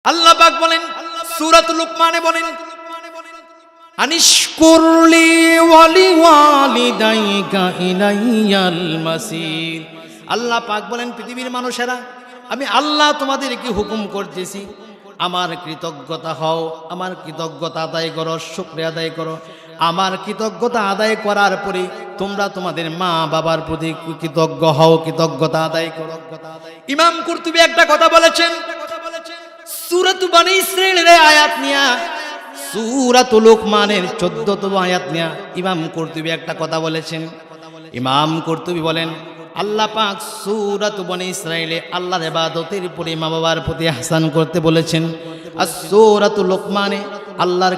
আল্লাহ পাক বলেন সূরাতুল লুকমানে বলেন আনিশকুরলি ওয়ালি ওয়ালিদাইকা ইলাইয়াল মাসির। আল্লাহ পাক বলেন পৃথিবীর মানুষেরা, আমি আল্লাহ তোমাদেরকে হুকুম করতেছি আমার কৃতজ্ঞতা হও, আমার কৃতজ্ঞতা আদায় করো, শুকরিয়া আদায় করো। আমার কৃতজ্ঞতা আদায় করার পরে তোমরা তোমাদের মা বাবার প্রতি কৃতজ্ঞ হও, কৃতজ্ঞতা আদায় করো। ইমাম কুরতুবী একটা কথা বলেছেন সূরাত বনী ইসরাঈলের আয়াত নিয়া, সূরাতুল লুকমানের 14তম আয়াত নিয়া ইমাম কুরতুবী একটা কথা বলেছেন। ইমাম কুরতুবী বলেন আল্লাহ পাক সূরাত বনী ইসরাঈলে আল্লাহর ইবাদতের উপরে মা বাবার প্রতি ইহসান করতে বলেছেন। আর সূরাতুল লুকমানে আল্লাহর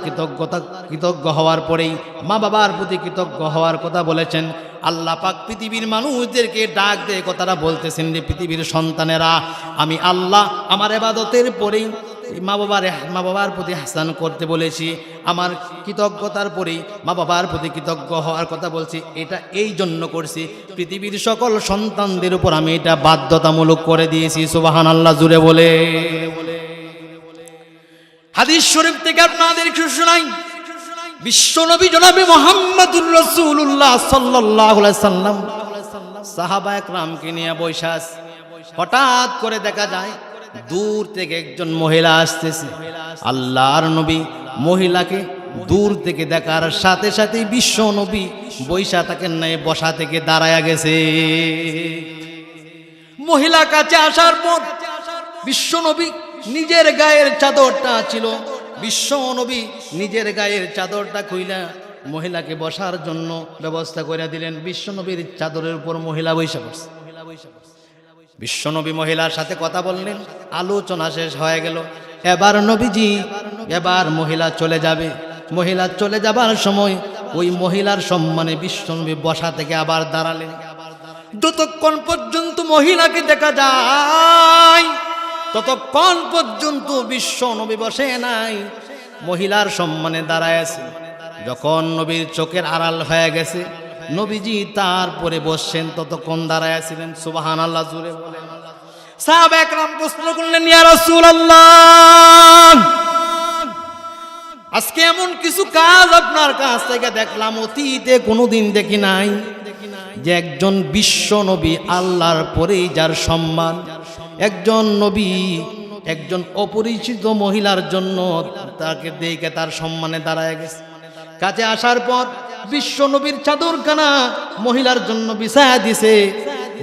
কৃতজ্ঞ হওয়ার পরেই মা বাবার প্রতি কৃতজ্ঞ হওয়ার কথা বলেছেন। আল্লাহ পাক পৃথিবীর মানুষদেরকে ডাক দিয়ে কথাটা বলতেছেন যে পৃথিবীর সন্তানেরা, আমি আল্লাহ আমার ইবাদতের পরেই মা বাবার প্রতি ইহসান করতে বলেছি, আমার কৃতজ্ঞতার পরেই মা বাবার প্রতি কৃতজ্ঞ হওয়ার কথা বলছি। এটা এই জন্য করছি, পৃথিবীর সকল সন্তানদের উপর আমি এটা বাধ্যতামূলক করে দিয়েছি। সুবহানাল্লাহ জুড়ে বলে। হাদিস শরীফ থেকে আপনাদেরকে শোনাই, বিশ্বনবী জনাবে মুহাম্মদুর রাসূলুল্লাহ সাল্লাল্লাহু আলাইহি সাল্লাম সাহাবা একরামকে নিয়ে বসে আছে। হঠাৎ করে দেখা যায় দূর থেকে একজন মহিলা আসতেছে। আল্লাহর নবী মহিলাকে দূর থেকে দেখার সাথে সাথে বিশ্ব নবী বৈশা থাকেন নাই, বসা থেকে দাঁড়ায়া গেছে। মহিলা কাছে আসার পর বিশ্ব নবী নিজের গায়ের চাদরটা ছিল, বিশ্ব নবী নিজের গায়ের চাদরটা খুইলা মহিলাকে বসার জন্য ব্যবস্থা করে দিলেন। বিশ্ব নবীর চাদরের উপর মহিলা বৈশা পড়ছে। বিশ্বনবী মহিলার সাথে কথা বললেন, আলোচনা শেষ হয়ে গেল। এবার মহিলা চলে যাবে। মহিলা চলে যাবার সময় ওই মহিলার সম্মানে বিশ্বনবী বসা থেকে আবার দাঁড়ালেন। যতক্ষণ পর্যন্ত মহিলাকে দেখা যায় ততক্ষণ পর্যন্ত বিশ্বনবী বসে নাই, মহিলার সম্মানে দাঁড়ায় আছে। যখন নবীর চোখের আড়াল হয়ে গেছে, নবীজি তারপরে বসছেন, ততক্ষণ দাঁড়ায় ছিলেন। সুবহানাল্লাহ জুড়ে বলেন। সাহাবা একরাম প্রশ্ন করলেন, ইয়া রাসূলুল্লাহ, আজকে এমন কিছু কাজ আপনার কাছ থেকে দেখলাম, অতীতে কোনোদিন দেখি নাই, যে একজন বিশ্ব নবী আল্লাহর পরেই যার সম্মান, একজন নবী একজন অপরিচিত মহিলার জন্য তাকে দেখে তার সম্মানে দাঁড়ায় গেছে। কাছে আসার পর বিশ্ব নবীর চাদরখানা মহিলার জন্য বিছায়া দিছে।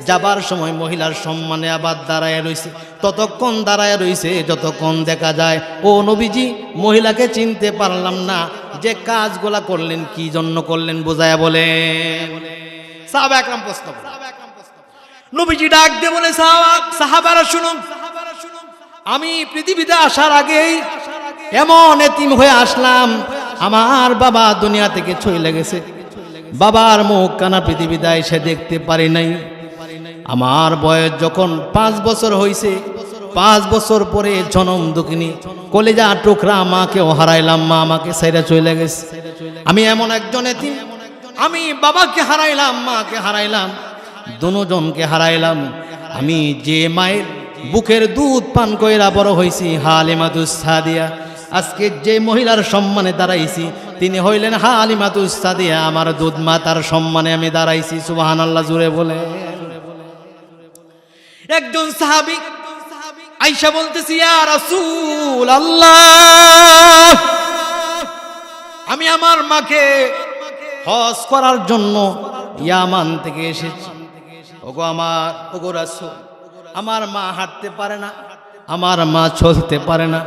যাবার সময় মহিলার সম্মানে আবার দাঁড়ায় রইছে। ততক্ষণ দাঁড়ায় রইছে যতক্ষণ দেখা যায় ও নবীজি মহিলাকে চিনতে পারলাম না, যে কাজগুলা করলেন কি জন্য করলেন বোঝায়া বলে। সাহাবা একরাম প্রশ্ন করে, নবীজি ডাক দিয়ে বলে, সাহাবারা শুনুন, আমি পৃথিবীতে আসার আগেই এমন এতিম হয়ে আসলাম, আমার বাবা দুনিয়া থেকে চলে গেছে। বাবার মুখ কানা পৃথিবীতে এসে দেখতে পারি নাই। আমার বয়স যখন 5 বছর হয়েছে, 5 বছর পরে জনম দুঃখিনী কলেজা টুকরা মাকেও হারাইলাম, মা আমাকে ছেড়ে চলে গেছে। আমি এমন একজন এতিম, আমি বাবাকে হারাইলাম, মাকে হারাইলাম, দুজনকে হারাইলাম। আমি যে মায়ের বুকের দুধ পান কইরা বড় হয়েছি, হালিমাতুস সাদিয়া, আজকে যে মহিলার সম্মানে দাঁড়াইছি তিনি হইলেন হালিমাতুস সাদিয়া, আমার দুধ মা, তার সম্মানে আমি দাঁড়াইছি। সুবহানাল্লাহ জুড়ে বলে। একজন সাহাবী আয়েশা বলতেছি, ইয়া রাসূলুল্লাহ, আমি আমার মাকে হজ করার জন্য ইয়ামান থেকে এসেছি। ওগো রাসূল, আমার মা হাঁটতে পারে না, আমার মা চলতে পারে না,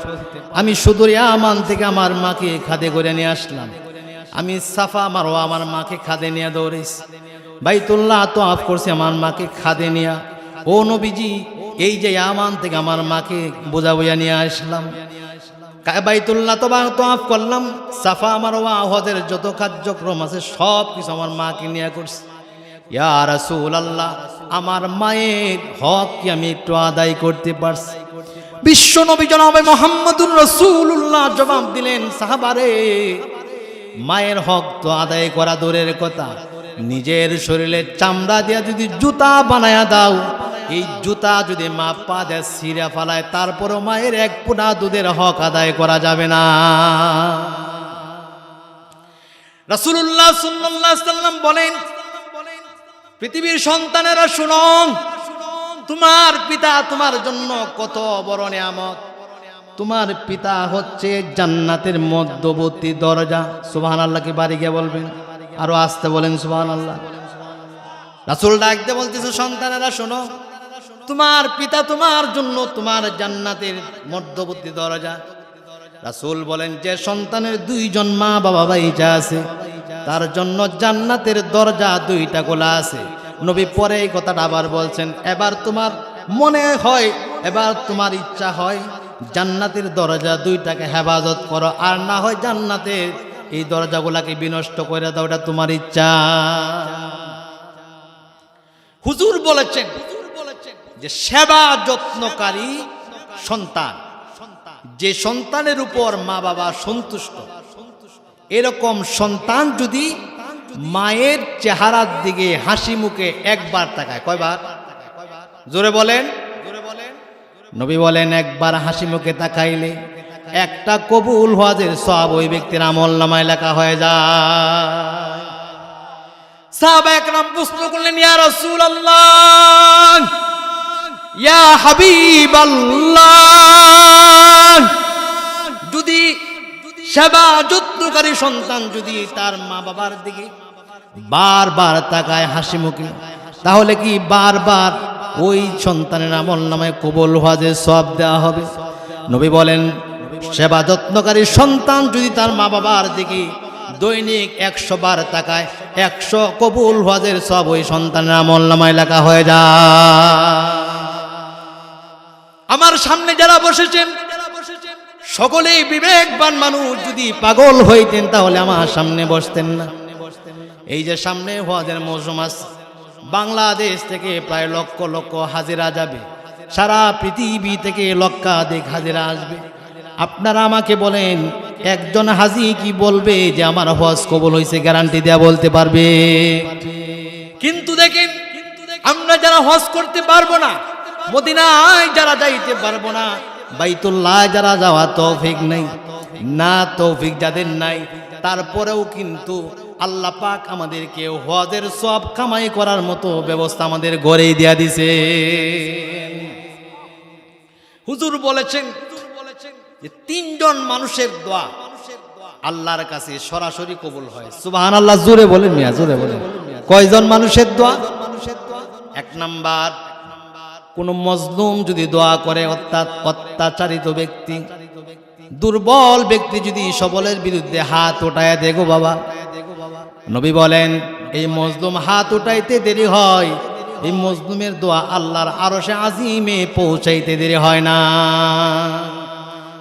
আমি শুধু ইয়ামান থেকে আমার মাকে খাদে করে নিয়ে আসলাম। আমি সাফা মারওয়া আমার মাকে খাদে নিয়ে দৌড়েছি, বাইতুল্লাহ তওয়াফ করছি আমার মাকে খাদে নিয়ে। ও নবীজি, এই যে ইয়ামান থেকে আমার মাকে বোঝা বইয়া নিয়ে আসলাম, বাইতুল্লাহ তওয়াফ করলাম, সাফা মারওয়া হজের যত কার্যক্রম আছে সব কিছু আমার মাকে নিয়ে করছি। ইয়া রাসূলুল্লাহ, আমার মায়ের হক কি আমি একটু আদায় করতে পারছি? বিশ্ব নবী জনাবে মুহাম্মদুর রাসূলুল্লাহ জবাব দিলেন, সাহাবারে, মায়ের হক তো আদায় করা দূরের কথা, নিজের শরীরে চামড়া দিয়া যদি জুতা বানায়া দাও এই জুতা যদি মা পা দিয়ে ছিঁড়ে ফেলায় তারপরও মায়ের এক ফোঁটা দুধের হক আদায় করা যাবে না। রাসূলুল্লাহ সাল্লাল্লাহু আলাইহি সাল্লাম বলেন, পৃথিবীর সন্তানেরা শুনো, তোমার পিতা তোমার জন্য কত বড় নিয়ামত। তোমার পিতা হচ্ছে জান্নাতের মধ্যবর্তী দরজা। সুবহানাল্লাহ কি বাড়ি গিয়ে বলবেন? আরো আসতে বলেন সুবহানাল্লাহ। রাসূল ডাকতে বলতেছে, সন্তানেরা শোনো, তোমার পিতা তোমার জন্য তোমার জান্নাতের মধ্যবর্তী দরজা। রাসূল বলেন, যে সন্তানের দুইজন মা বাবা বাইচা আছে তার জন্য জান্নাতের দরজা দুইটা খোলা আছে। নবী পরে এই কথাটা আবার বলছেন, এবার তোমার মনে হয়, এবার তোমার ইচ্ছা হয় জান্নাতের দরজা দুইটাকে হেফাজত করো, আর না হয় জান্নাতের এই দরজাগুলাকে বিনষ্ট করে দাও, এটা তোমার ইচ্ছা। হুজুর বলেছেন যে সেবা যত্নকারী সন্তান, যে সন্তানের উপর মা বাবা সন্তুষ্ট, এরকম সন্তান যদি মায়ের চেহারার দিকে হাসি মুখে একবার তাকায়, কয়বার? জোরে বলেন। নবী বলেন, একবার হাসি মুখে তাকাইলে একটা কবুল হজের সওয়াব ওই ব্যক্তির আমলনামায় লেখা হয়ে যায়। সাহাবা একরাম প্রশ্ন করলেন, ইয়া রাসূলুল্লাহ, ইয়া হাবিবাল্লাহ, যদি সেবা যত্নকারী সন্তান যদি তার মা বাবার দিকে বারবার তাকায় হাসি মুখে, তাহলে কি বারবার ওই সন্তানের আমলনামায় কবুল হজের সওয়াব দেওয়া হবে? নবী বলেন, সেবা যত্নকারী সন্তান যদি তার মা বাবার দিকে দৈনিক 100 বার তাকায়, 100 কবুল হজের সওয়াব ওই সন্তানের আমলনামায় লেখা হয়ে যায়। আমার সামনে যারা বসেছেন সকলেই বিবেকবান মানুষ, যদি পাগল হইতেন তাহলে আমার সামনে বসতেন না। এই যে সামনে হজের মৌসুম আছে, বাংলাদেশ থেকে প্রায় লক্ষ লক্ষ হাজিরা যাবে, সারা পৃথিবী থেকে লক্ষাধিক হাজিরা আসবে। আপনারা আমাকে বলেন, একজন হাজি কি বলবে যে আমার হজ কবুল হয়েছে? গ্যারান্টি দেয়া বলতে পারবে? কিন্তু দেখেন, আমরা যারা হজ করতে পারবো না, মদিনায় যারা যাইতে পারবো না, বাইতুল্লাহ যারা যাওয়া তৌফিক নাই না, তৌফিক যাদের নাই, তারপরেও কিন্তু আল্লাহ পাক আমাদেরকে হজের সওয়াব কামাই করার মতো ব্যবস্থা আমাদের গড়েই দিয়া দিছে। হুজুর বলেছেন যে 3 জন মানুষের দোয়া আল্লাহর কাছে সরাসরি কবুল হয়। সুবহানাল্লাহ, জোরে বলেন মিয়া, জোরে বলেন। কয়জন মানুষের দোয়া? 1 নাম্বার, কোন মজলুম যদি দোয়া করে, অর্থাৎ অত্যাচারিত ব্যক্তি, দুর্বল ব্যক্তি যদি সবলের বিরুদ্ধে হাত উঠায় দেখো বাবা, নবী বলেন এই মজলুম হাত উঠাইতে দেরি হয়, এই মজলুমের দোয়া আল্লাহর আরশে আজিমে পৌঁছাইতে দেরি হয় না।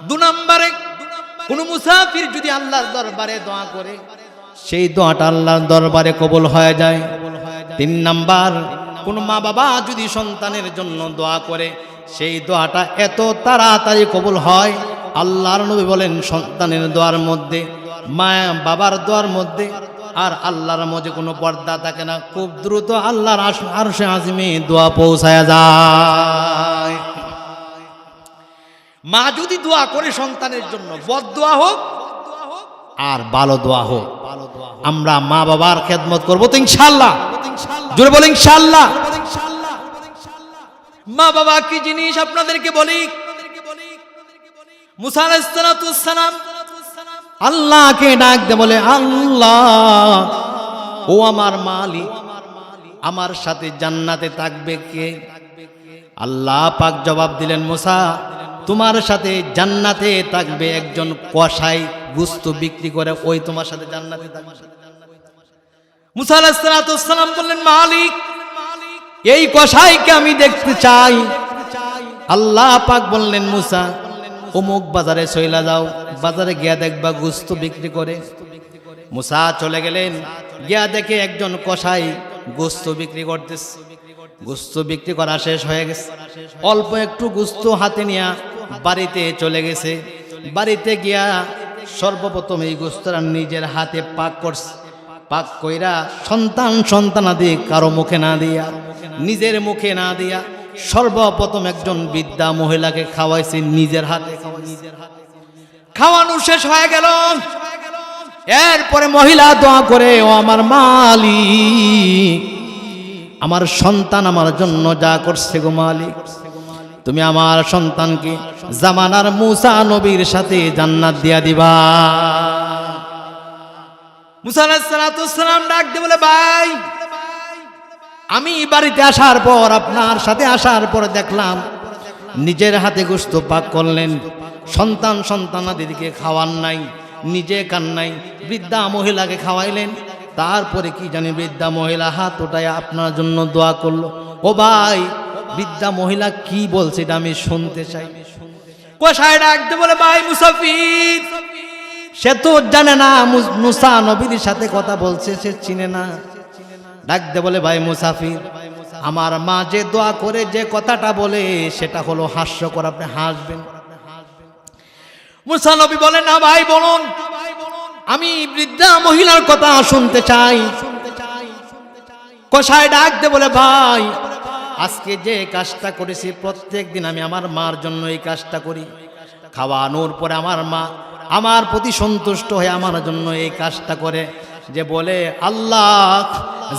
2 নম্বরে, কোন মুসাফির যদি আল্লাহর দরবারে দোয়া করে, সেই দোয়াটা আল্লাহর দরবারে কবুল হয়ে যায়। 3 নাম্বার, কোন মা বাবা যদি সন্তানের জন্য দোয়া করে, সেই দোয়াটা এত তাড়াতাড়ি কবুল হয়। আল্লাহর নবী বলেন, সন্তানের দোয়ার মধ্যে, মা বাবার দোয়ার মধ্যে আর আল্লাহর মধ্যে কোনো পর্দা থাকে না, খুব দ্রুত আল্লাহর আরশে আজিমে দোয়া পৌঁছায় যায়। মা যদি দোয়া করে সন্তানের জন্য, বদদোয়া হোক আর ভালো দোয়া হোক, আমরা মা বাবার খেদমত করবো তো ইনশাআল্লাহ। জোরে বলেন ইনশাআল্লাহ। মা বাবা কি জিনিস আপনাদেরকে বলি। মুসা আলাইহিস সালাম আল্লাহকে ডাক দে, বলে আল্লাহ, ও আমার মালিক, আমার সাথে জান্নাতে থাকবে কে? আল্লাহ পাক জবাব দিলেন, মুসা, তোমার সাথে জান্নাতে থাকবে একজন কসাই, গোশত বিক্রি করে, ওই তোমার সাথে জান্নাতে থাকবে। মুসা আলাইহিস সালাম বললেন, মালিক, এই কসাইকে আমি দেখতে চাই। আল্লাহ পাক বললেন, মুসা, অমুক বাজারে চইলা যাও, বাজারে গিয়া দেখবা গোশত বিক্রি করে। মুসা চলে গেলেন, গিয়া দেখে একজন কসাই গোশত বিক্রি করতেছে। গোশত বিক্রি করা শেষ হয়ে গেছে, অল্প একটু গোশত হাতে নিয়ে বাড়িতে চলে গেছে। বাড়িতে গিয়া সর্বপ্রথম এই গোশতটা নিজের হাতে পাক করছে। পাক কইরা সন্তানাদি কারো মুখে না দিয়া, নিজের মুখে না দিয়া সর্বপ্রথম একজন বৃদ্ধা মহিলাকে খাওয়াইছে, নিজের হাতে খাওয়ানো শেষ হয়ে গেল। এরপরে মহিলা দোয়া করে, ও আমার মালিক, আমার সন্তান আমার জন্য যা করছে গো মালিক, তুমি আমার সন্তানকে জামানার মুসা নবীর সাথে জান্নাত দিয়া দিবা। মুসা আলাইহিস সালাম ডাক দিয়ে বলে, ভাই আমি বাড়িতে আসার পর, আপনার সাথে আসার পর দেখলাম নিজের হাতে গোশত পাক করলেন, সন্তানাদিকে খাওয়ান নাই, নিজে খান নাই, বৃদ্ধা মহিলাকে খাওয়াইলেন। তারপরে কি জানি বৃদ্ধা মহিলা হাত ওঠায় আপনার জন্য দোয়া করলো। ও ভাই, বৃদ্ধা মহিলা কি বলছে এটা আমি শুনতে চাই। কোষায় ডাকতে বলে, ভাই মুসাফির, সে তো জানে না মুসা নবীর সাথে কথা বলছে, সে চিনে না। ডাকতে বলে, ভাই মুসাফির, আমার মা যে দোয়া করে যে কথাটা বলে সেটা হলো হাস্যকর, আপনি হাসবেন। মুসা নবী বলেন, না ভাই বলুন, আমি বৃদ্ধা মহিলার কথা শুনতে চাই। কষায় ডাকতে বলে, ভাই আজকে যে কাজটা করেছি প্রত্যেক দিন আমি আমার মার জন্য এই কাজটা করি, খাওয়ানোর পরে আমার মা আমার প্রতি সন্তুষ্ট হয়ে আমার জন্য এই কাজটা করে, যে বলে আল্লাহ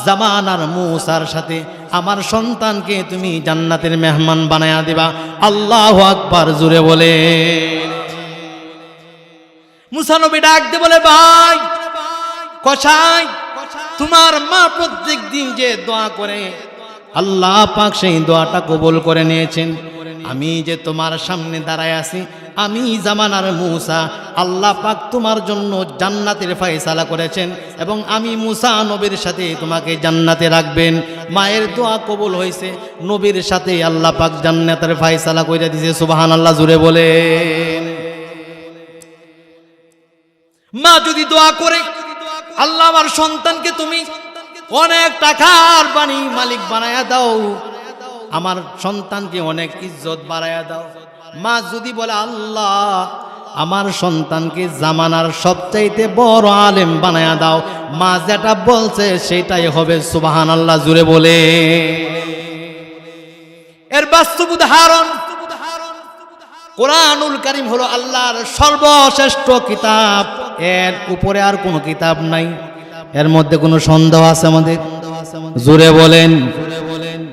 জামানার মুসার সাথে আমার সন্তানকে তুমি জান্নাতের মেহমান বানায়া দিবা। আল্লাহু আকবার জুড়ে বলে। মুসা নবী ডাক দিয়ে বলে, ভাই কষাই, তোমার মা প্রত্যেক দিন যে দোয়া করে আল্লাহ পাক সেই দোয়াটা কবুল করে নিয়েছেন। আমি যে তোমার সামনে দাঁড়ায় আছি, আমি জামানার মুসা, আল্লাহ পাক তোমার জন্য জান্নাতের ফয়সালা করেছেন এবং আমি মুসা নবীর সাথে তোমাকে জান্নাতে রাখবেন। মায়ের দোয়া কবুল হয়েছে, নবীর সাথে আল্লাহ পাক জান্নাতের ফয়সালা করে দিয়েছে। সুবহানাল্লাহ জুড়ে বলেন। মা যদি দোয়া করে, আল্লাহ আমার সন্তানকে তুমি অনেক টাকার মালিক বানায়া দাও, আমার সন্তানকে অনেক ইজ্জত বাড়ায়া দাও। মা যদি বলে, আল্লাহ আমার সন্তানকে জামানার সবচাইতে বড় আলেম বানায়া দাও, মা যেটা বলছে সেটাই হবে। সুবহানাল্লাহ জুড়ে বলে। এর বাস্তব উদাহরণ কোরআনুল কারীম হলো আল্লাহর সর্বশ্রেষ্ঠ কিতাব, এর উপরে আর কোনো কিতাব নাই। এর মধ্যে কোনো সন্দেহ আছে আমাদের? জোরে বলেন।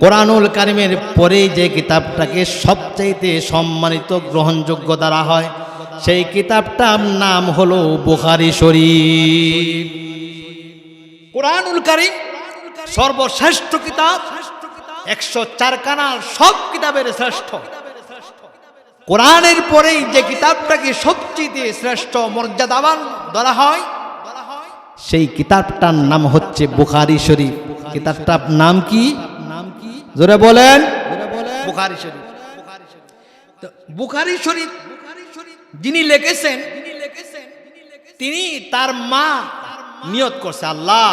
কোরআনুল কারীমের পরে যে কিতাবটাকে সবচাইতে সম্মানিত গ্রহণযোগ্য দ্বারা হয়, সেই কিতাবটার নাম হলো বুখারী শরীফ। কোরআনুল কারীম সর্বশ্রেষ্ঠ কিতাব, 104 খানার সব কিতাবের শ্রেষ্ঠ। কোরআনের পরেই যে কিতাবটাকে সবচেয়ে শ্রেষ্ঠ মর্যাদাবান ধরা হয়, সেই কিতাবটার নাম হচ্ছে বুখারী শরীফ। কিতাবটার নাম কি? জোরে বলেন। বুখারী শরীফ। বুখারী শরীফ যিনি লিখেছেন, তিনি তার মা নিয়ত করছে, আল্লাহ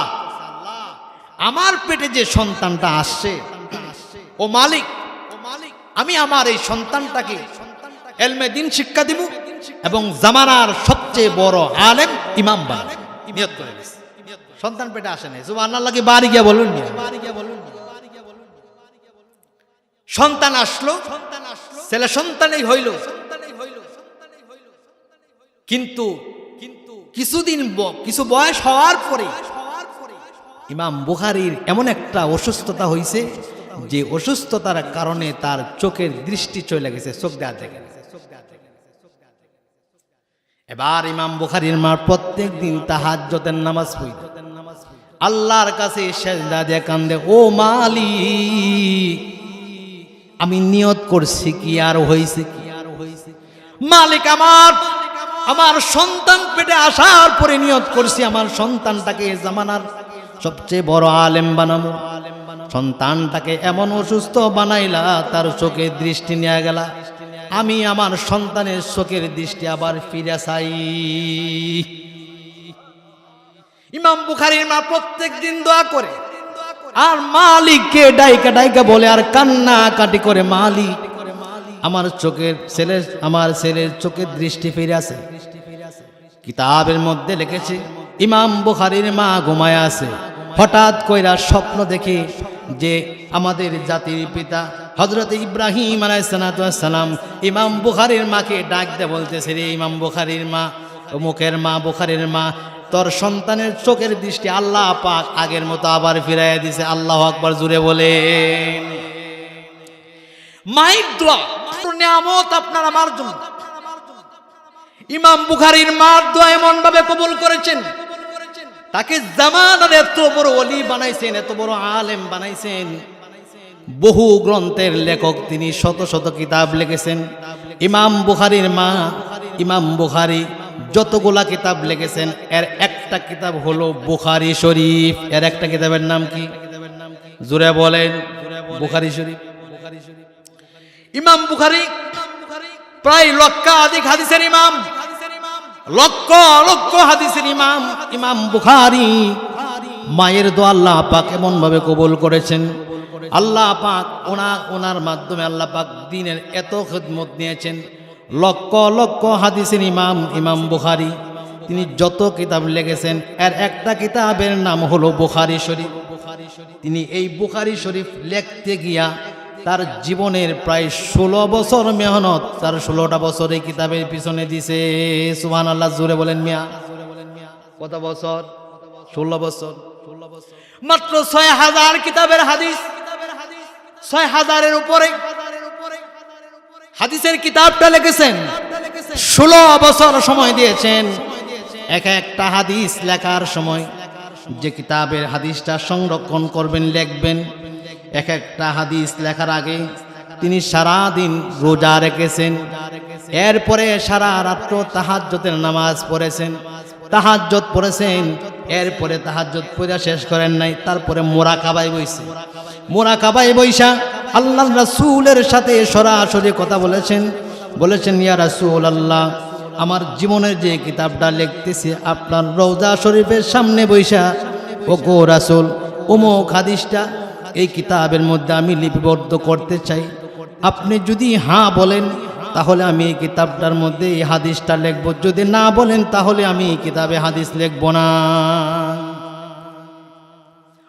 আমার পেটে যে সন্তানটা আসছে, ও মালিক, আমি আমার এই সন্তানটাকে এলমে দিন শিক্ষা দিব এবং জামানার সবচেয়ে বড় আলেম ইমাম বানাবো। নিয়ত করে দিয়েছে। সন্তান পেটে আসে নাই। সুবহানাল্লাহ কি বাড়ি গিয়া বলুন। সন্তান আসলো, ছেলে সন্তানই হইল। কিন্তু কিছু বয়স হওয়ার পরে ইমাম বুখারীর এমন একটা অসুস্থতা হয়েছে, যে অসুস্থতার কারণে তার চোখের দৃষ্টি চলে গেছে, চোখ দেখা থেকে। এবার ইমাম বুখারীর মা প্রত্যেক দিন তাহাজ্জুদের নামাজ পড়ে আল্লাহর কাছে সেজদা দিয়ে কান্দে, ও মালিক আমি নিয়ত করছি কি আর হয়েছে, মালিক আমার সন্তান পেটে আসার পরে নিয়ত করছি আমার সন্তানটাকে জামানার সবচেয়ে বড় আলেম বানাবো। সন্তানটাকে এমন অসুস্থ বানাইলা, তার চোখের দৃষ্টি নিয়ে গেলা, আমি আমার সন্তানের চোখের দৃষ্টি আবার ফিরে চাই। ইমাম বুখারীর মা প্রত্যেক দিন দোয়া করে আর মালিককে ডাইকা ডাইকা বলে আর কান্না কাটি করে, মালিক আমার ছেলের চোখের দৃষ্টি ফিরে আছে। কিতাবের মধ্যে লিখেছে, ইমাম বুখারীর মা ঘুমায় আছে, হঠাৎ কইরা স্বপ্ন দেখে যে আমাদের জাতির পিতা হযরত ইব্রাহিম আলাইহিস সালাম ইমাম বুখারীর মাকে ডাক দিয়ে বলতেছে, রে ইমাম বুখারীর মা, মুখের মা, বুখারীর মা, তোর সন্তানের চোখের দৃষ্টি আল্লাহ পাক আগের মতো আবার ফিরাইয়া দিছে। আল্লাহু আকবার, জুড়ে বলেন। মায়ের দোয়া নিয়ামত আপনার আমার জন্য। ইমাম বুখারীর মার দোয়া এমন ভাবে কবুল করেছেন, তাকে জামানার এত বড় ওলি বানাইছেন, এত বড় আলেম বানাইছেন। বহু গ্রন্থের লেখক তিনি, শত শত কিতাব লিখেছেন। ইমাম বুখারীর মা ইমাম বুখারী যতগুলা কিতাব লিখেছেন, এর একটা কিতাব হলো বুখারী শরীফ। এর একটা কিতাবের নাম কি? জোরে বলেন, বুখারী শরীফ। ইমাম বুখারী প্রায় লক্ষাধিক হাদিসের ইমাম, লক্ষ লক্ষ হাদিসের ইমাম। ইমাম বুখারী মায়ের দোয়া আল্লাহ পাক এমন ভাবে কবুল করেছেন। আল্লাহ পাক ওনার মাধ্যমে আল্লাহ পাক দ্বীনের এত খিদমত নিয়েছেন। লক্ষ লক্ষ হাদিসের ইমাম ইমাম বুখারী, তিনি যত কিতাব লিখেছেন, এর একটা কিতাবের নাম হলো বুখারী শরীফ। তিনি এই বুখারী শরীফ লিখতে গিয়া তার জীবনের প্রায় 16 বছর মেহনত, তার 16টা বছর এই কিতাবের পিছনে দিছে। সুবহানাল্লাহ, জোরে বলেন মিয়া। কত বছর? 16 বছর। মাত্র 6000 কিতাবের হাদিস, 6000-এর উপরে হাদিসের কিতাবটা লিখেছেন। 16 বছর সময় দিয়েছেন এক একটা হাদিস লেখার সময়। যে কিতাবের হাদিসটা সংরক্ষণ করবেন, লিখবেন, এক একটা হাদিস লেখার আগে তিনি সারা দিন রোজা রেখেছেন। এরপরে সারা রাত্র তাহাজ্জুদের নামাজ পড়েছেন, তাহাজ্জুদ পড়েছেন। এরপরে তাহাজ্জুদ পড়া শেষ করেন নাই, তারপরে মুরাকাবায় বইছে। মুরাকাবায় বইসা আল্লাহর রাসূলের সাথে সরাসরি কথা বলেছেন, ইয়া রাসূলুল্লাহ, আমার জীবনের যে কিতাবটা লিখতেছি আপনার রওজা শরীফের সামনে বইসা, ও গো রাসূল, অমুক হাদিসটা এই কিতাবের মধ্যে আমি লিপিবদ্ধ করতে চাই। আপনি যদি হ্যাঁ বলেন তাহলে আমি এই কিতাবটার মধ্যে এই হাদিসটা লিখব, যদি না বলেন তাহলে আমি এই কিতাবে হাদিস লিখব না।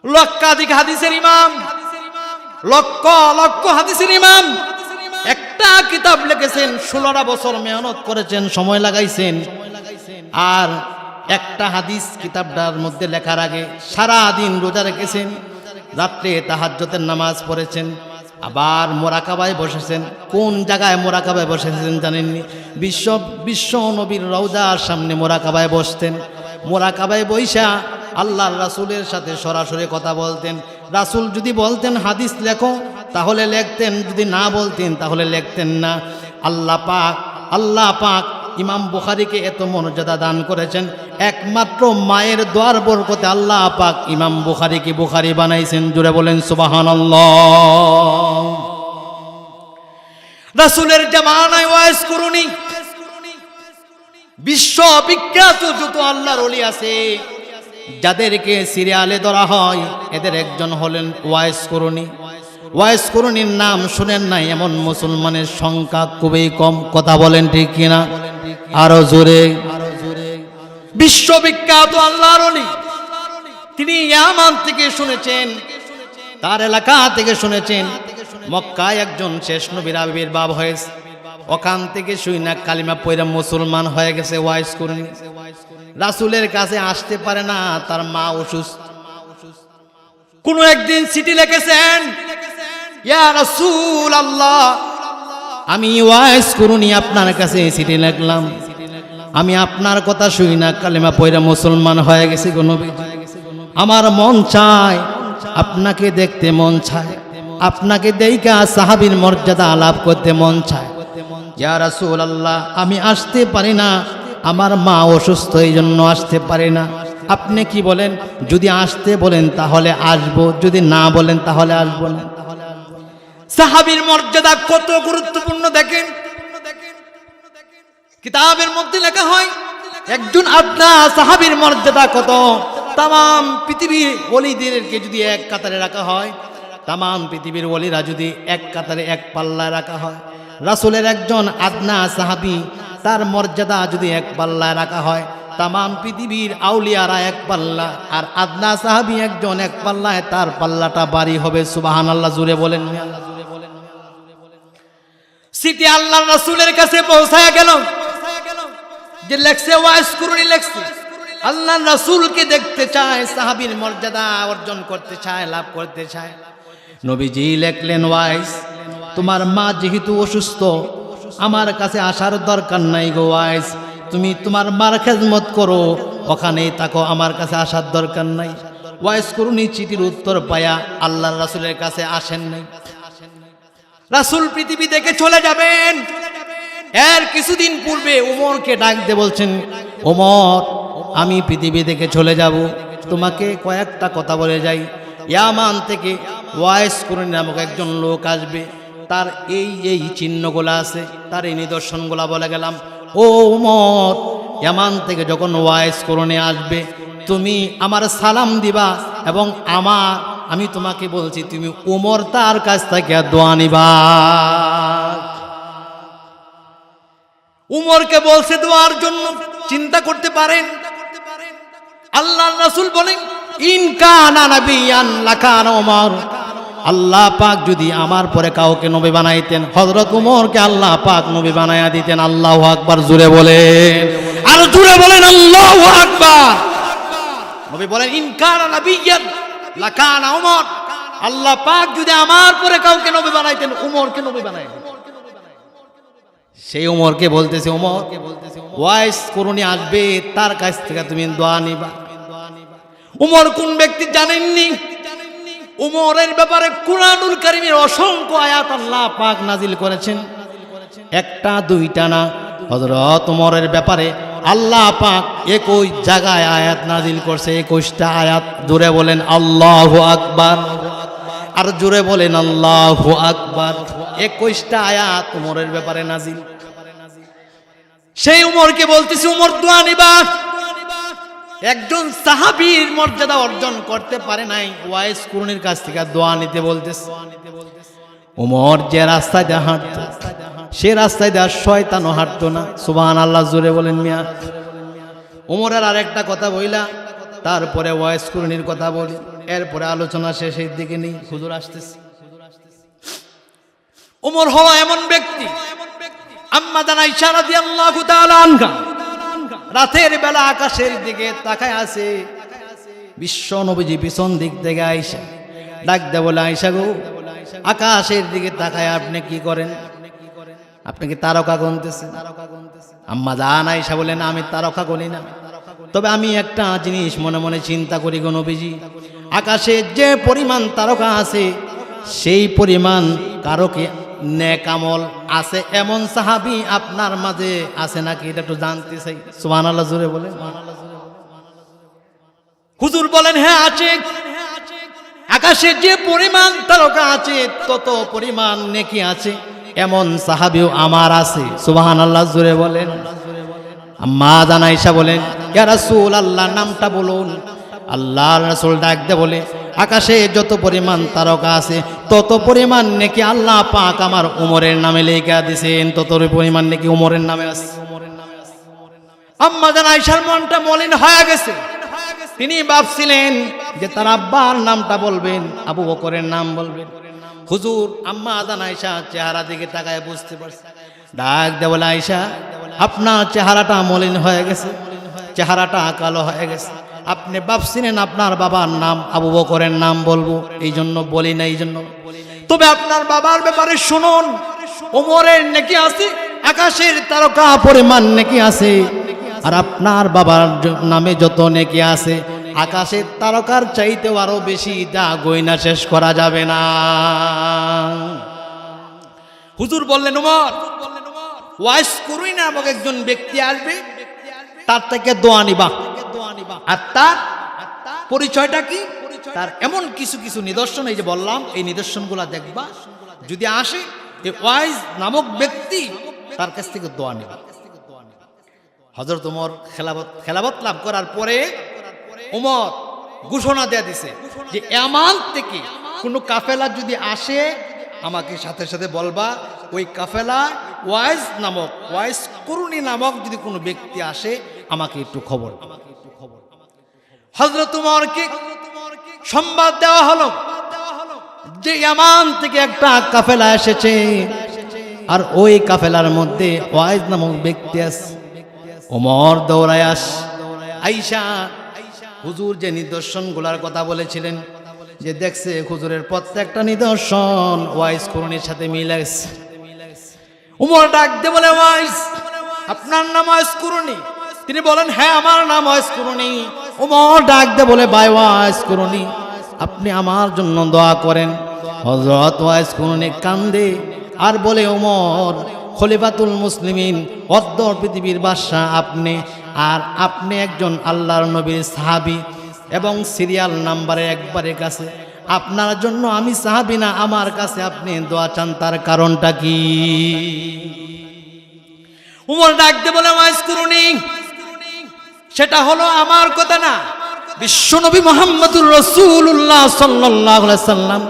লক্ষাধিক হাদিসের ইমাম, লক্ষ লক্ষ হাদিসের ইমাম, একটা কিতাব লিখেছেন। 16টা বছর মেহনত করেছেন, সময় লাগাইছেন। আর একটা হাদিস কিতাবটার মধ্যে লেখার আগে সারা দিন রোজা রেখেছেন, রাত্রে তাহাজ্জুদের নামাজ পড়েছেন, আবার মুরাকাবায় বসেছেন। কোন জায়গায় মুরাকাবায় বসেছেন জানেননি? বিশ্ব নবীর রওজার সামনে মুরাকাবায় বসতেন। মুরাকাবায় বইসা আল্লাহর রাসূলের সাথে সরাসরি কথা বলতেন। রাসূল যদি বলতেন হাদিস লেখো তাহলে লিখতেন, যদি না বলতেন তাহলে লিখতেন না। আল্লাহ পাক ইমাম বুখারীকে এত মর্যাদা দান করেছেন, একমাত্র মায়ের দোয়ার বরকতে আল্লাহ পাক ইমাম বুখারীকে বুখারী বানাইছেন। জোরে বলেন সুবহানাল্লাহ। রাসূলের জামানায় ওয়াইজ করুনি, বিশ্ববিখ্যাত যত আল্লাহর ওলি আছে যাদেরকে সিরিয়ালে ধরা হয়, এদের একজন হলেন ওয়াইজ করুনি। ওয়াইজ করুনির নাম শুনেন নাই এমন মুসলমানের সংখ্যা খুবই কম। কথা বলেন ঠিক কিনা? আরো জোরে। বিশ্ববিখ্যাত আল্লাহর ওলি, তিনি ইয়ামান থেকে শুনেছেন, তার এলাকা থেকে শুনেছেন মক্কায় একজন শেষ নবীর আবির্ভাব হয়েছে। ওখান থেকে শুইনা কালিমা পয়রা মুসলমান হয়ে গেছে ওয়াইজ করুনি। রাসূলের কাছে আসতে পারে না, তার মা অসুস্থ। কোন একদিন চিঠি লিখেছেন, ইয়া রাসূলুল্লাহ, আমি ওয়াইজ করুনি আপনার কাছে চিঠি লিখলাম, আমি আপনার কথা শুই না কালিমা পয়রা মুসলমান হয়ে গেছি গো নবী। আমার মন চায়, আপনাকে দেখতে মন চায়, আপনাকে দেইকা সাহাবীর মর্যাদা আলাপ করতে মন চায়। ইয়া রাসূলুল্লাহ, আমি আসতে পারি না, আমার মা অসুস্থ, এই জন্য আসতে পারি না। আপনি কি বলেন? যদি আসতে বলেন তাহলে আসবো, যদি না বলেন তাহলে আসবো না। সাহাবীর মর্যাদা কত গুরুত্বপূর্ণ দেখেন। কিতাবের মধ্যে লেখা হয় একজন আপনার সাহাবীর মর্যাদা কত। তাম পৃথিবীর ওলিদেরকে যদি এক কাতারে রাখা হয়, তাম পৃথিবীর ওলিরা যদি এক কাতারে এক পাল্লায় রাখা হয়, রাসূলের একজন আদনা সাহাবী তার মর্যাদা যদি এক পাল্লায় রাখা হয়, তামাম পৃথিবীর আউলিয়ারা এক পাল্লা, আর আদনা সাহাবী একজন এক পাল্লায়, তার পাল্লাটা ভারী হবে। সুবহানাল্লাহ, জুড়ে বলেন। সিটি আল্লাহর রাসূলের কাছে পৌঁছায়া গেল, যে লেখছে ওয়াইস কুরুনি লেখছে, আল্লাহর রাসূলকে দেখতে চায়, সাহাবীর মর্যাদা অর্জন করতে চায়, লাভ করতে চায়। নবীজি লেখলেন, ওয়াইস, তোমার মা যেহেতু অসুস্থ, আমার কাছে আসার দরকার নাই গো ওয়াইস, তুমি তোমার মার খেদমত করো, ওখানেই থাকো, আমার কাছে আসার দরকার নাই। ওয়াইস কুরুনি চিঠির উত্তর পায়া আল্লাহর রাসূলের কাছে আসেন নাই। রাসূল পৃথিবী থেকে চলে যাবেন, এর কিছুদিন পূর্বে ওমরকে ডাক দিয়ে বলছেন, ওমর, আমি পৃথিবী থেকে চলে যাব, তোমাকে কয়েকটা কথা বলে যাই। ইয়ামান থেকে ওয়াইস কুরুনি নামক একজন লোক আসবে, তার এই চিহ্নগুলো আছে, তার এই নিদর্শনগুলা বলে গেলাম। ও ওমর, ইয়ামান থেকে যখন ওয়াইস কুরুনি আসবে, তুমি আমার সালাম দিবা, এবং আমি তোমাকে বলছি, তুমি ওমর তার কাছ থেকে দোয়া নিবা। উমরকে বলছে দোয়ার জন্য। চিন্তা করতে পারেন, আল্লাহর রাসূল বলেন, ইন কানা নাবিয়ান লাকানা ওমর, আল্লাহ পাক যদি আমার পরে কাউকে নবী বানাইতেন, হযরত উমরকে আল্লাহ পাক নবী বানায়া দিতেন। আল্লাহু আকবার, জোরে বলেন, আর জোরে বলেন আল্লাহু আকবার। নবী বলেন, ইন কানা নাবিয়ান লাকানা ওমর, আল্লাহ পাক যদি আমার পরে কাউকে নবী বানাইতেন, উমরকে নবী বানাইতেন। সেই উমরকে বলতেছে, উমর, ওয়াইস কুরুনি আসবে, তার কাছ থেকে তুমি দোয়া নিবা। উমর কোন ব্যক্তি জানেননি? উমরের ব্যাপারে কুরআনুল কারীমের অসংখ্য আয়াত আল্লাহ পাক নাজিল করেছেন, একটা দুইটা না। হযরত উমরের ব্যাপারে আল্লাহ পাক 21 জায়গায় আয়াত নাজিল করছে, 21টা আয়াত। জোরে বলেন আল্লাহু আকবার, আর জোরে বলেন আল্লাহু আকবার। 21টা আয়াত উমরের ব্যাপারে নাজিল। সেই উমরকে বলতেছি, উমর দোয়া নিবা। একজন সাহাবীর মর্যাদা অর্জন করতে পারে নাই, ওয়াইস কুরুনির কাছ থেকে দোয়া নিতে বলতেছে। উমর যে রাস্তায় দিয়ে হাঁটতো, সে রাস্তায় দিয়ে শয়তানও হাঁটতো না। সুবহানাল্লাহ, জোরে বলেন মিয়া। উমরের আরেকটা কথা বইলা, তারপরে ওয়াইস কুরুনির কথা বলি, এরপরে আলোচনা শেষের দিকে নেই, হুজুর আসতেছে। উমর হওয়া এমন ব্যক্তি, আম্মা জান আয়েশা রাদিয়াল্লাহু তাআলা আনহা রাতের বেলা আকাশের দিকে তাকায় আছে। বিশ্ব নবীজি পিছন দিক থেকে আয়েশা ডাক দে বলে, আয়েশা গো, আকাশের দিকে তাকায় আপনি কি করেন? আপনি কি তারকা গুনতেছেন? আম্মা জান আয়েশা বলেন, আমি তারকা গুনি না, তবে আমি একটা জিনিস মনে মনে চিন্তা করি গো নবীজি, আকাশে যে পরিমাণ তারকা আছে, সেই পরিমাণ কারো কি নেক আমল আছে এমন সাহাবী আপনার মাঝে আছে নাকি, এটা একটু জানতে চাই। সুবহানাল্লাহ, জোরে বলেন। হুজুর বলেন, হ্যাঁ আছে। আকাশে যে পরিমাণ তারকা আছে, তত পরিমাণ নেকি আছে এমন সাহাবীও আমার আছে। সুবহানাল্লাহ, জোরে বলেন। আম্মা জান আয়েশা বলেন, ইয়া রাসূলুল্লাহ, নামটা বলুন। আল্লাহর রাসূল ডাক দে বলে, আকাশে যত পরিমাণ তারকা আছে, তত পরিমাণ নেকি আল্লাহ পাক আমার উমরের নামে লেখা দিয়েছেন, তত পরিমাণ নেকি উমরের নামে আছে। আম্মা জান আয়েশার মনটা মলিন হয়ে গেছে। তিনি ভাবছিলেন যে তার আব্বার নামটা বলবেন, আবু বকরের নাম বলবেন। হুজুর আম্মা জান আয়েশা চেহারা দিকে তাকায় বুঝতে পারছে, ডাক দে বলে, আয়েশা, আপনার চেহারাটা মলিন হয়ে গেছে, চেহারাটা কালো হয়ে গেছে। আপনি ভাবছিলেন আপনার বাবার নাম আবু বকরের নাম বলবো, এই জন্য বলি না। এই জন্য তবে আপনার বাবার ব্যাপারে শুনুন, ওমরের নেকি আছে, আকাশের তারকা পরিমাণ নেকি আছে, আর আপনার বাবার নামে যত নেকি আছে, আকাশের তারকার চাইতেও আরো বেশি, যা গয়না শেষ করা যাবে না। হুজুর বললেন, উমর, ওয়াইস কুরুনি নামক একজন ব্যক্তি আসবে, তার থেকে দোয়া নিবা। আর তার পরিচয়টা কি? তার এমন কিছু কিছু নিদর্শন, এই যে বললাম, এই নিদর্শনগুলা দেখবা। যদি আসে এই ওয়াইস নামক ব্যক্তি, তার কাছ থেকে দোয়া নিবা। হযরত ওমর খেলাফত লাভ করার পরে ওমর ঘোষণা দেয়া দিছে যে ইয়ামান থেকে কোনো কাফেলা যদি আসে, আমাকে সাথে সাথে বলবা, ওই কাফেলা ওয়াইস কুরুনি নামক যদি কোনো ব্যক্তি আসে, আমাকে একটু খবর। হযরত উমরকে সংবাদ দেওয়া হলো যে ইয়ামান থেকে একটা কাফেলা এসেছে, আর ওই কাফেলার মধ্যে ওয়াইজ নামক ব্যক্তি আছে। ওমর দৌড়ায় আইসা হুজুর যে নিদর্শনগুলোর কথা বলেছিলেন, যে দেখছে হুজুরের প্রত্যেকটা নিদর্শন ওয়াইজ করুণীর সাথে মিলে গেছে। উমর ডাক দিয়ে বলে, ওয়াইজ আপনার নাম ওয়াইজ করুণী? তিনি বলেন, হ্যাঁ আমার নাম ওয়াইজ করুণী। উমর ডাক দিয়ে বলে, ভাই ওয়াইজ করুণী, আপনি আমার জন্য দোয়া করেন। হযরত ওয়াইজ করুণী কান্দে আর বলে, ওমর খলিফাতুল মুসলিমিন, অর্ধ পৃথিবীর বাদশা আপনি, আর আপনি একজন আল্লাহর নবীর সাহাবী এবং সিরিয়াল নাম্বারের একবারে কাছে। আপনার জন্য আমি সাহাবী না, আমার কাছে আপনি দোয়া চান, তার কারণটা কি? উমর ডাকতে বলে, ওয়াইজ করুণী, সেটা হলো আমার কথা না, বিশ্বনবী মুহাম্মদুর রাসূলুল্লাহ সাল্লাল্লাহু আলাইহি সাল্লাম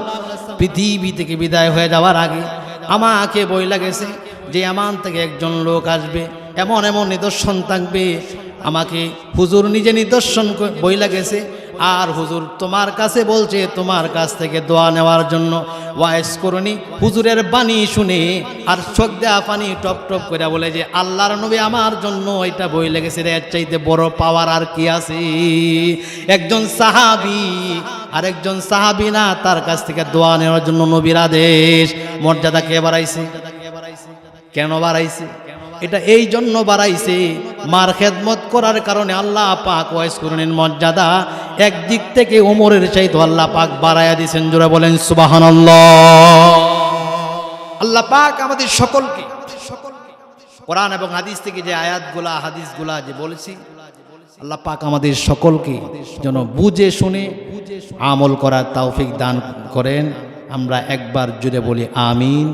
পৃথিবী থেকে বিদায় হয়ে যাওয়ার আগে আমাকে বইলা গেছে যে ইয়ামান থেকে একজন লোক আসবে, এমন এমন নিদর্শন থাকবে। আমাকে হুজুর নিজে নিদর্শন বইলা গেছে, আর হুজুর তোমার কাছে বলছে তোমার কাছ থেকে দোয়া নেওয়ার জন্য। ওয়াইজ করুণী হুজুরের বাণী শুনে আর চোখ দেয়া পানি টপ টপ করে বলে যে আল্লাহর নবী আমার জন্য এটা বইলা গেছে, এর চাইতে বড় পাওয়ার আর কি আছে? একজন সাহাবী আর একজন সাহাবী না, তার কাছ থেকে দোয়া নেওয়ার জন্য নবীর আদেশ। মর্যাদা কে বাড়াইছে? কেন বাড়াইছে? এটা এই জন্য বাড়াইছে, মার খেদমত করার কারণে আল্লাহ পাক ওয়াইজ করুণীর মর্যাদা একদিক থেকে ওমরের চাইতে আল্লাহ পাক বাড়াইয়া দিয়েছেন। জোরে বলেন সুবহানাল্লাহ। আল্লাহ পাক আমাদের সকলকে কোরআন এবং হাদিস থেকে যে আয়াতগুলা হাদিসগুলা যে বলেছি, আল্লাহ পাক আমাদের সকলকে যেন বুঝে শুনে আমল করার তৌফিক দান করেন। আমরা একবার জুড়ে বলি আমিন।